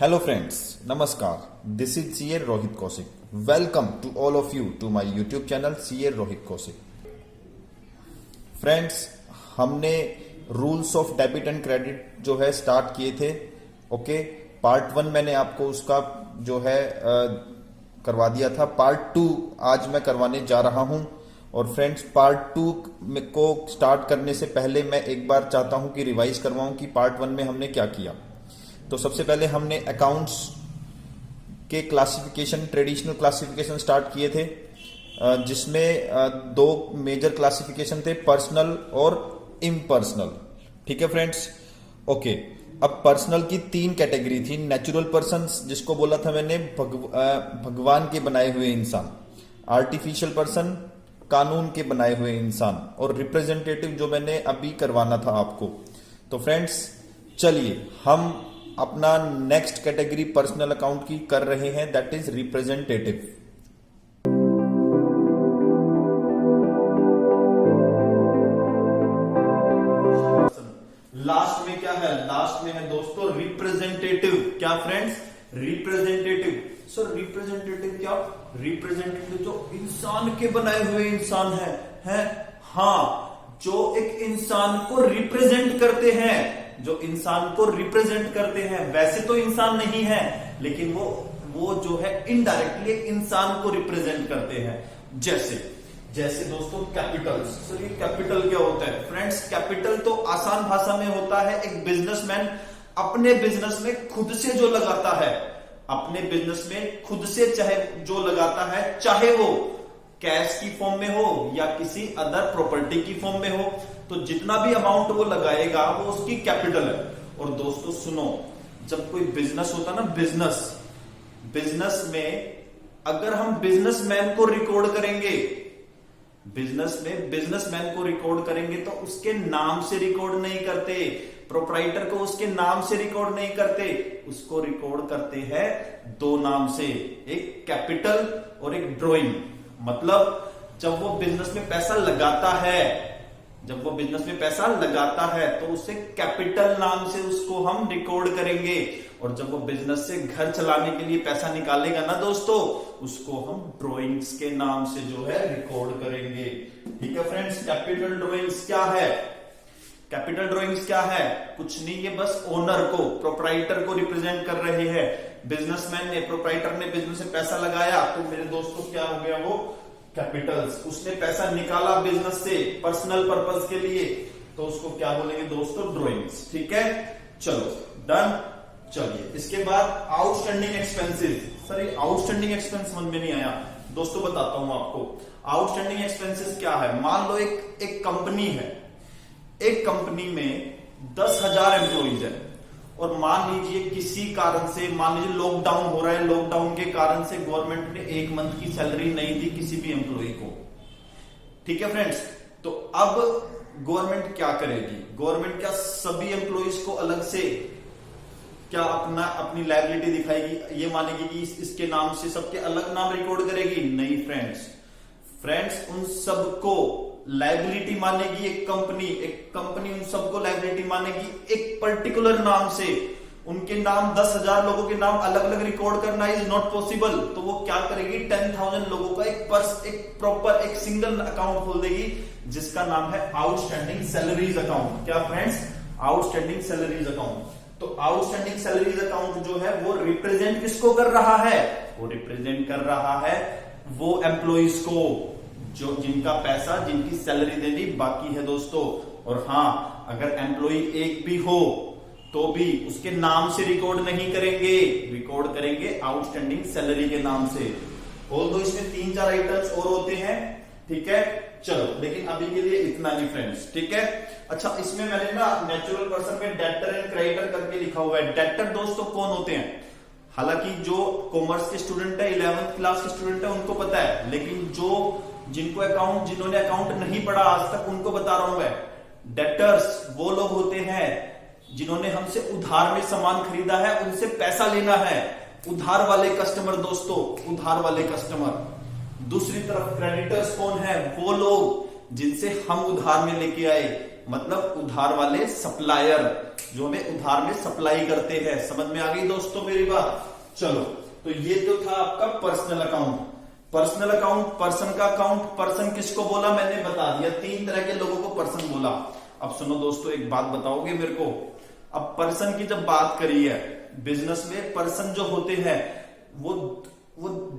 Hello friends, Namaskar. This is CA Rohit Kaushik. Welcome to all of you to my YouTube channel CA Rohit Kaushik. Friends, हमने rules of debit and credit जो है start किए थे. Okay, part 1 मैंने आपको उसका जो है करवा दिया था. पार्ट 2 आज मैं करवाने जा रहा हूं. और फ्रेंड्स, पार्ट 2 को स्टार्ट करने से पहले मैं एक बार चाहता हूं कि रिवाइज करवाऊं कि पार्ट 1 में हमने क्या किया. तो सबसे पहले हमने अकाउंट्स के क्लासिफिकेशन, ट्रेडिशनल क्लासिफिकेशन स्टार्ट किए थे, जिसमें दो मेजर क्लासिफिकेशन थे, पर्सनल और इम्पर्सनल. ठीक है फ्रेंड्स. ओके, अब पर्सनल की 3 कैटेगरी थी. नेचुरल पर्सन्स, जिसको बोला था मैंने भगवान के बनाए हुए इंसान. आर्टिफिशियल पर्सन, कानून के बनाए हुए इंसान. और रिप्रेजेंटेटिव जो मैंने अभी करवाना था आपको. तो फ्रेंड्स चलिए हम अपना नेक्स्ट कैटेगरी पर्सनल अकाउंट की कर रहे हैं, दैट इज रिप्रेजेंटेटिव. लास्ट में क्या है? लास्ट में है दोस्तों रिप्रेजेंटेटिव. क्या फ्रेंड्स? रिप्रेजेंटेटिव. सो रिप्रेजेंटेटिव क्या? रिप्रेजेंटेटिव जो इंसान के बनाए हुए इंसान है? हाँ, जो एक इंसान को रिप्रेजेंट करते हैं, जो इंसान को रिप्रेजेंट करते हैं. वैसे तो इंसान नहीं है, लेकिन वो जो है इनडायरेक्टली इंसान को रिप्रेजेंट करते हैं. जैसे दोस्तों कैपिटल. सर ये कैपिटल क्या होता है? फ्रेंड्स, कैपिटल तो आसान भाषा में होता है एक बिजनेसमैन अपने बिजनेस में खुद से जो लगाता है, अपने बिजनेस में खुद से जो लगाता है, चाहे वो कैश की फॉर्म में हो या किसी अदर प्रॉपर्टी की फॉर्म में हो, तो जितना भी अमाउंट वो लगाएगा वो उसकी कैपिटल है. और दोस्तों सुनो, जब कोई बिजनेस होता है ना, बिजनेस में अगर हम बिजनेसमैन को रिकॉर्ड करेंगे, बिजनेस में बिजनेसमैन को रिकॉर्ड करेंगे तो उसके नाम से रिकॉर्ड नहीं करते. प्रोप्राइटर को उसके नाम से रिकॉर्ड नहीं करते, उसको रिकॉर्ड करते हैं 2 नाम से, एक कैपिटल और एक ड्रॉइंग. मतलब जब वो बिजनेस में पैसा लगाता है, तो उसे कैपिटल नाम से उसको हम रिकॉर्ड करेंगे. और जब वो बिजनेस से घर चलाने के लिए पैसा निकालेगा ना दोस्तों, उसको हम ड्रॉइंग्स के नाम से जो है रिकॉर्ड करेंगे. ठीक है फ्रेंड्स. कैपिटल ड्रॉइंग्स क्या है? कैपिटल ड्रॉइंग्स क्या है? कुछ नहीं, ये बस ओनर को, प्रोप्राइटर को रिप्रेजेंट कर रहे हैं. बिजनेसमैन ने, प्रोप्राइटर ने बिजनेस में पैसा लगाया, तो मेरे दोस्तों क्या हो गया? वो कैपिटल्स. उसने पैसा निकाला बिजनेस से पर्सनल पर्पस के लिए, तो उसको क्या बोलेंगे दोस्तों? ड्रॉइंग्स. ठीक है, चलो डन. चलिए इसके बाद आउटस्टैंडिंग एक्सपेंसेस. सर ये आउटस्टैंडिंग एक्सपेंस समझ में नहीं आया दोस्तों, बताता हूं आपको. आउटस्टैंडिंग एक्सपेंसेस क्या है? मान लो एक कंपनी है, एक कंपनी में 10,000 एम्प्लॉइज है, और मान लीजिए किसी कारण से, मान लीजिए लॉकडाउन हो रहा है, लॉकडाउन के कारण से गवर्नमेंट ने 1 मंथ की सैलरी नहीं दी किसी भी एम्प्लॉय को. ठीक है फ्रेंड्स. तो अब गवर्नमेंट क्या करेगी? गवर्नमेंट क्या सभी एम्प्लॉयज को अलग से क्या अपनी लायबिलिटी दिखाएगी? ये मानेगी कि इसके नाम से सबके अलग नाम रिकॉर्ड करेगी? नहीं फ्रेंड्स, उन सबको लायबिलिटी मानेगी एक कंपनी उन सबको लायबिलिटी मानेगी एक पर्टिकुलर नाम से. उनके नाम 10,000 लोगों के नाम अलग अलग रिकॉर्ड करना इज नॉट पॉसिबल. तो वो क्या करेगी? 10,000 लोगों का एक प्रॉपर एक सिंगल अकाउंट खोल देगी, जिसका नाम है आउटस्टैंडिंग सैलरीज अकाउंट. क्या फ्रेंड्स? Outstanding salaries account. तो आउटस्टैंडिंग सैलरीज अकाउंट जो है वो रिप्रेजेंट किसको कर रहा है? वो रिप्रेजेंट कर रहा है वो एम्प्लॉइज को, जो जिनकी सैलरी देनी बाकी है दोस्तों. और हाँ, अगर एम्प्लॉय एक भी हो तो भी उसके नाम से रिकॉर्ड नहीं करेंगे, रिकॉर्ड करेंगे आउटस्टैंडिंग सैलरी के नाम से. ऑल्दो इसमें 3-4 आइटम्स और होते हैं. ठीक है, चलो, लेकिन अभी के लिए इतना ही फ्रेंड्स. ठीक है. अच्छा, इसमें मैंने ना नेचुरल पर्सन में डेटर एंड क्रेडिटर करके लिखा हुआ है. डेटर दोस्तों कौन होते हैं? हालांकि जो कॉमर्स के स्टूडेंट है, 11th क्लास के स्टूडेंट है, उनको पता है, लेकिन जिन्होंने अकाउंट नहीं पढ़ा आज तक, उनको बता रहा हूं मैं. डेटर्स वो लोग होते हैं जिन्होंने हमसे उधार में सामान खरीदा है, उनसे पैसा लेना है. उधार वाले कस्टमर दोस्तों, उधार वाले कस्टमर. दूसरी तरफ क्रेडिटर्स कौन है? वो लोग जिनसे हम उधार में लेके आए, मतलब उधार वाले सप्लायर जो हमें उधार में सप्लाई करते हैं। समझ में आ गई दोस्तों मेरी बात? चलो, तो ये तो था आपका personal account. Personal account, person का अकाउंट। पर्सन किसको बोला मैंने बता दिया, 3 तरह के लोगों को पर्सन बोला। अब सुनो दोस्तों, एक बात बताओगे मेरे को। अब पर्सन की जब बात करी है, बिजनेस में पर्सन जो होते हैं वो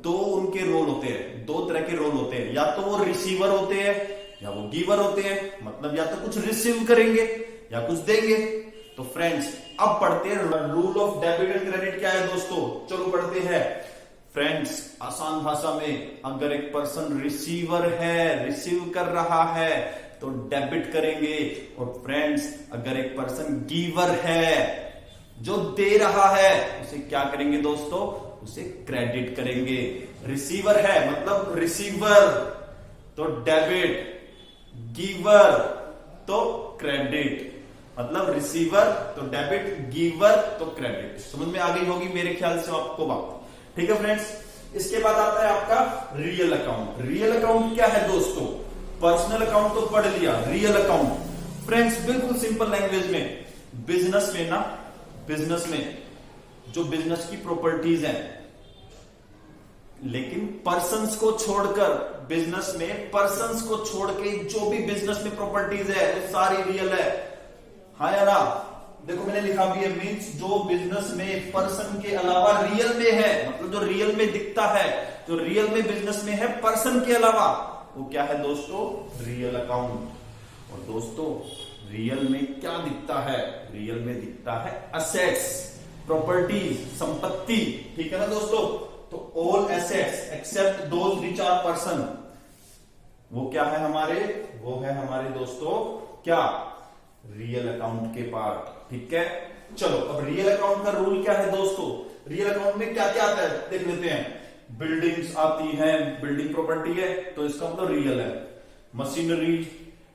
2 उनके रोल होते हैं, 2 तरह के रोल होते हैं। या तो वो रिसीवर होते हैं या वो गिवर होते हैं, मतलब या तो कुछ रिसीव करेंगे या कुछ देंगे। तो फ्रेंड्स अब पढ़ते हैं rule of debit and credit क्या है दोस्तों। चलो पढ़ते हैं फ्रेंड्स। आसान भाषा में, अगर एक पर्सन रिसीवर है, रिसीव कर रहा है तो डेबिट करेंगे। और फ्रेंड्स अगर एक पर्सन गिवर है, जो दे रहा है, उसे क्या करेंगे दोस्तों, उसे क्रेडिट करेंगे। रिसीवर है मतलब रिसीवर तो डेबिट, गिवर तो क्रेडिट, मतलब रिसीवर तो डेबिट, गिवर तो क्रेडिट। समझ में आ गई होगी मेरे ख्याल से आपको बात, ठीक है फ्रेंड्स। इसके बाद आता है आपका रियल अकाउंट। रियल अकाउंट क्या है दोस्तों? पर्सनल अकाउंट तो पढ़ लिया, रियल अकाउंट फ्रेंड्स बिल्कुल सिंपल लैंग्वेज में, बिजनेस में ना, बिजनेस में जो बिजनेस की प्रॉपर्टीज हैं, लेकिन पर्सन्स को छोड़कर, बिजनेस में पर्सन्स को छोड़ के जो भी बिजनेस में प्रॉपर्टीज है वो सारी रियल है, हाँ या ना? देखो मैंने लिखा भी है, मीन्स जो बिजनेस में पर्सन के अलावा रियल में है, मतलब जो रियल में दिखता है, जो रियल में बिजनेस में है पर्सन के अलावा, वो क्या है दोस्तों? Real account. और दोस्तों रियल में क्या दिखता है? रियल में दिखता है असेट्स, प्रॉपर्टीज, संपत्ति, ठीक है ना दोस्तों? तो all assets except those which are person, वो क्या है हमारे? वो है हमारे दोस्तों क्या? रियल अकाउंट के पार्ट, ठीक है। चलो अब रियल अकाउंट का रूल क्या है दोस्तों? रियल अकाउंट में क्या क्या आता है देख लेते हैं। बिल्डिंग्स आती हैं, बिल्डिंग प्रॉपर्टी है तो इसका मतलब रियल है। Machinery,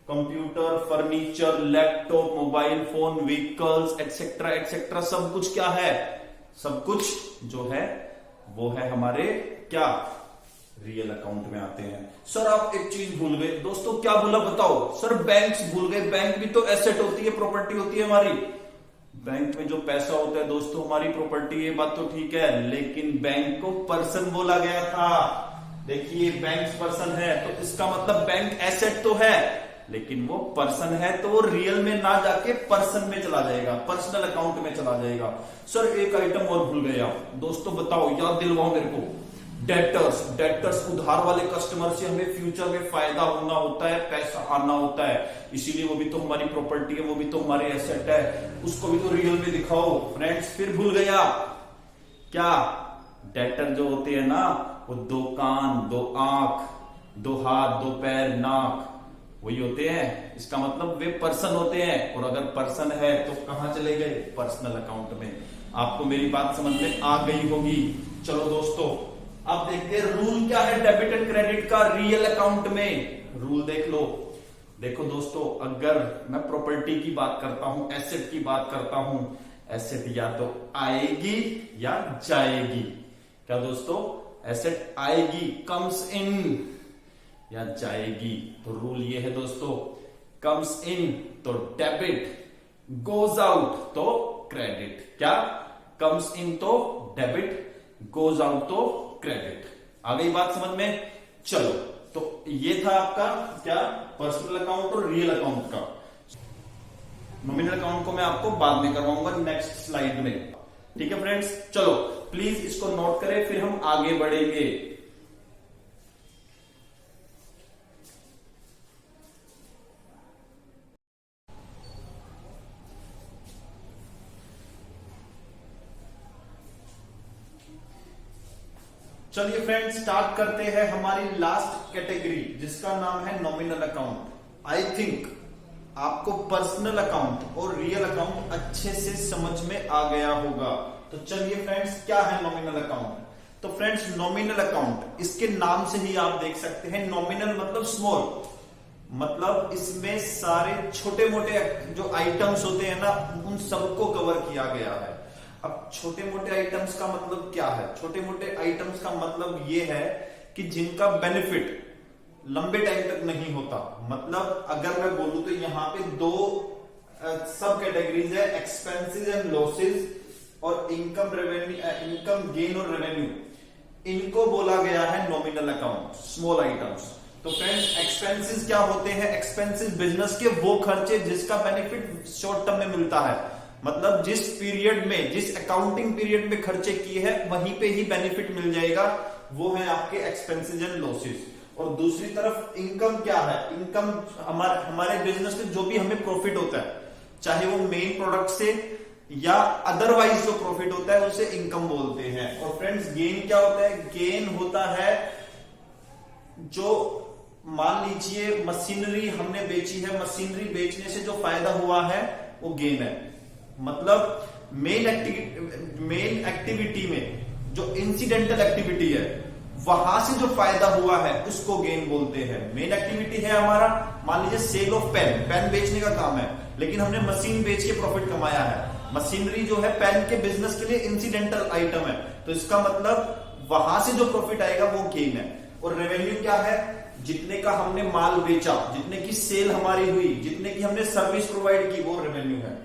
computer, furniture, laptop, mobile phone, vehicles etcetera etcetera, सब कुछ क्या है? सब कुछ जो है वो है हमारे क्या? रियल अकाउंट में आते हैं। सर आप एक चीज भूल गए दोस्तों, क्या भूला बताओ? सर बैंक्स भूल गए। बैंक भी तो एसेट होती है, प्रॉपर्टी होती है हमारी। बैंक में जो पैसा होता है दोस्तों हमारी प्रॉपर्टी, ये बात तो ठीक है, लेकिन बैंक को पर्सन बोला गया था। देखिए बैंक पर्सन है तो इसका मतलब बैंक एसेट तो है, लेकिन वो पर्सन है तो वो रियल में ना जाके पर्सन में चला जाएगा, पर्सनल अकाउंट में चला जाएगा। सर एक आइटम और भूल गए आप दोस्तों, बताओ, याद दिलवाओ मेरे को। डेटर्स, डेटर्स उधार वाले कस्टमर से हमें फ्यूचर में फायदा होना होता है, पैसा आना होता है, इसीलिए वो भी तो हमारी प्रॉपर्टी है, वो भी तो हमारे एसेट है, उसको भी तो रियल में दिखाओ। फ्रेंड्स फिर भूल गया क्या? डेटर जो होते हैं ना, वो 2 कान, 2 आंख, 2 हाथ, 2 पैर, नाक, वही होते हैं। इसका मतलब वे पर्सन होते हैं, और अगर पर्सन है तो कहां चले गए? पर्सनल अकाउंट में। आपको मेरी बात समझ में आ गई होगी। चलो दोस्तों अब देखते हैं रूल क्या है डेबिट एंड क्रेडिट का रियल अकाउंट में। रूल देख लो। देखो दोस्तों अगर मैं प्रॉपर्टी की बात करता हूं, एसेट की बात करता हूं, एसेट या तो आएगी या जाएगी। क्या दोस्तों? एसेट आएगी, कम्स इन, या जाएगी। तो रूल ये है दोस्तों, कम्स इन तो डेबिट, गोज आउट तो क्रेडिट। क्या? कम्स इन तो डेबिट, गोज आउट तो क्रेडिट। आ गई बात समझ में? चलो तो ये था आपका क्या? पर्सनल अकाउंट और रियल अकाउंट का। नॉमिनल अकाउंट को मैं आपको बाद में करवाऊंगा नेक्स्ट स्लाइड में, ठीक है फ्रेंड्स। चलो प्लीज इसको नोट करें, फिर हम आगे बढ़ेंगे। चलिए फ्रेंड्स स्टार्ट करते हैं हमारी लास्ट कैटेगरी, जिसका नाम है नॉमिनल अकाउंट। आई थिंक आपको पर्सनल अकाउंट और रियल अकाउंट अच्छे से समझ में आ गया होगा। तो चलिए फ्रेंड्स क्या है नॉमिनल अकाउंट? तो फ्रेंड्स नॉमिनल अकाउंट, इसके नाम से ही आप देख सकते हैं, नॉमिनल मतलब स्मॉल, मतलब इसमें सारे छोटे मोटे जो आइटम्स होते हैं ना, उन सबको कवर किया गया है। अब छोटे मोटे आइटम्स का मतलब क्या है? छोटे मोटे आइटम्स का मतलब ये है कि जिनका बेनिफिट लंबे टाइम तक नहीं होता। मतलब अगर मैं बोलूं तो यहाँ पे दो सब कैटेगरीज है, एक्सपेंसेस एंड लॉसेस और इनकम रेवेन्यू, इनकम गेन और रेवेन्यू। इनको बोला गया है नॉमिनल अकाउंट, स्मॉल आइटम्स। तो फ्रेंड्स एक्सपेंसेस क्या होते हैं? एक्सपेंसेस बिजनेस के वो खर्चे जिसका बेनिफिट शॉर्ट टर्म में मिलता है, मतलब जिस पीरियड में, जिस अकाउंटिंग पीरियड में खर्चे किए हैं वहीं पे ही बेनिफिट मिल जाएगा, वो है आपके एक्सपेंसेस एंड लॉसेस। और दूसरी तरफ इनकम क्या है? इनकम हमारे बिजनेस में जो भी हमें प्रॉफिट होता है, चाहे वो मेन प्रोडक्ट से या अदरवाइज जो प्रॉफिट होता है उसे इनकम बोलते हैं। और फ्रेंड्स गेन क्या होता है? गेन होता है जो, मान लीजिए मशीनरी हमने बेची है, मशीनरी बेचने से जो फायदा हुआ है वो गेन है। मतलब मेन एक्टिविटी में जो इंसिडेंटल एक्टिविटी है वहां से जो फायदा हुआ है उसको गेन बोलते हैं। मेन एक्टिविटी है हमारा, मान लीजिए सेल ऑफ पेन, पेन बेचने का काम है, लेकिन हमने मशीन बेच के प्रॉफिट कमाया है। मशीनरी जो है पेन के बिजनेस के लिए इंसिडेंटल आइटम है, तो इसका मतलब वहां से जो प्रॉफिट आएगा वो गेन है। और रेवेन्यू क्या है? जितने का हमने माल बेचा, जितने की सेल हमारी हुई, जितने की हमने सर्विस प्रोवाइड की, वो रेवेन्यू है।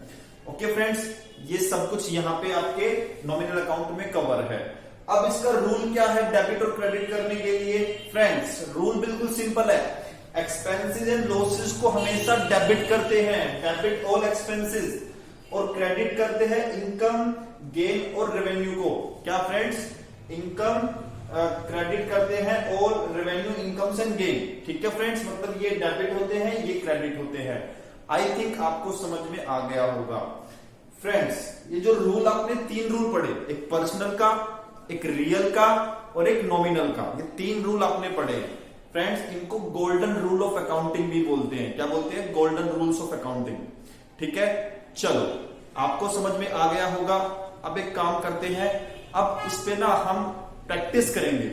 ओके फ्रेंड्स, ये सब कुछ यहाँ पे आपके नॉमिनल अकाउंट में कवर है। अब इसका रूल क्या है डेबिट और क्रेडिट करने के लिए? फ्रेंड्स रूल बिल्कुल सिंपल है, एक्सपेंसेस एंड लॉसेस को हमेशा डेबिट करते हैं, डेबिट ऑल एक्सपेंसेस, और क्रेडिट करते हैं इनकम गेन और रेवेन्यू को। क्या फ्रेंड्स? इनकम क्रेडिट करते हैं और रेवेन्यू इनकम्स एंड गेन। ठीक है फ्रेंड्स, मतलब ये डेबिट होते हैं, ये क्रेडिट होते हैं। आई थिंक आपको समझ में आ गया होगा। फ्रेंड्स ये जो रूल, आपने 3 रूल पढ़े, एक पर्सनल का, एक रियल का और एक नॉमिनल का, ये 3 रूल आपने पढ़े। फ्रेंड्स इनको गोल्डन रूल ऑफ अकाउंटिंग भी बोलते हैं। क्या बोलते हैं? Golden rules of accounting. ठीक है, चलो आपको समझ में आ गया होगा। अब एक काम करते हैं, अब इस पे ना हम प्रैक्टिस करेंगे।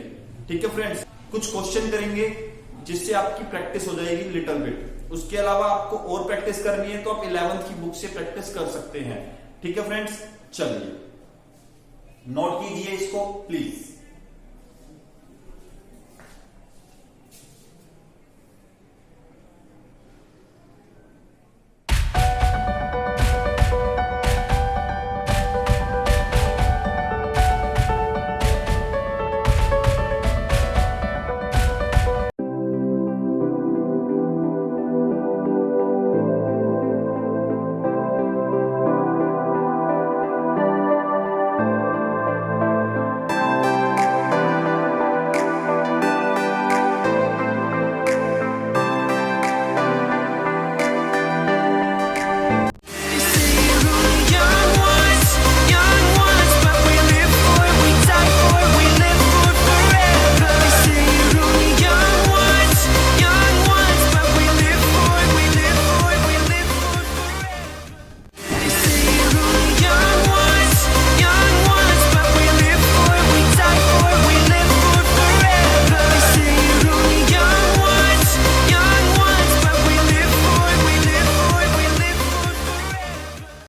ठीक है फ्रेंड्स, कुछ क्वेश्चन करेंगे जिससे आपकी प्रैक्टिस हो जाएगी लिटिल बिट। उसके अलावा आपको और प्रैक्टिस करनी है तो आप 11th की बुक से प्रैक्टिस कर सकते हैं। ठीक है फ्रेंड्स, चलिए नोट कीजिए इसको प्लीज।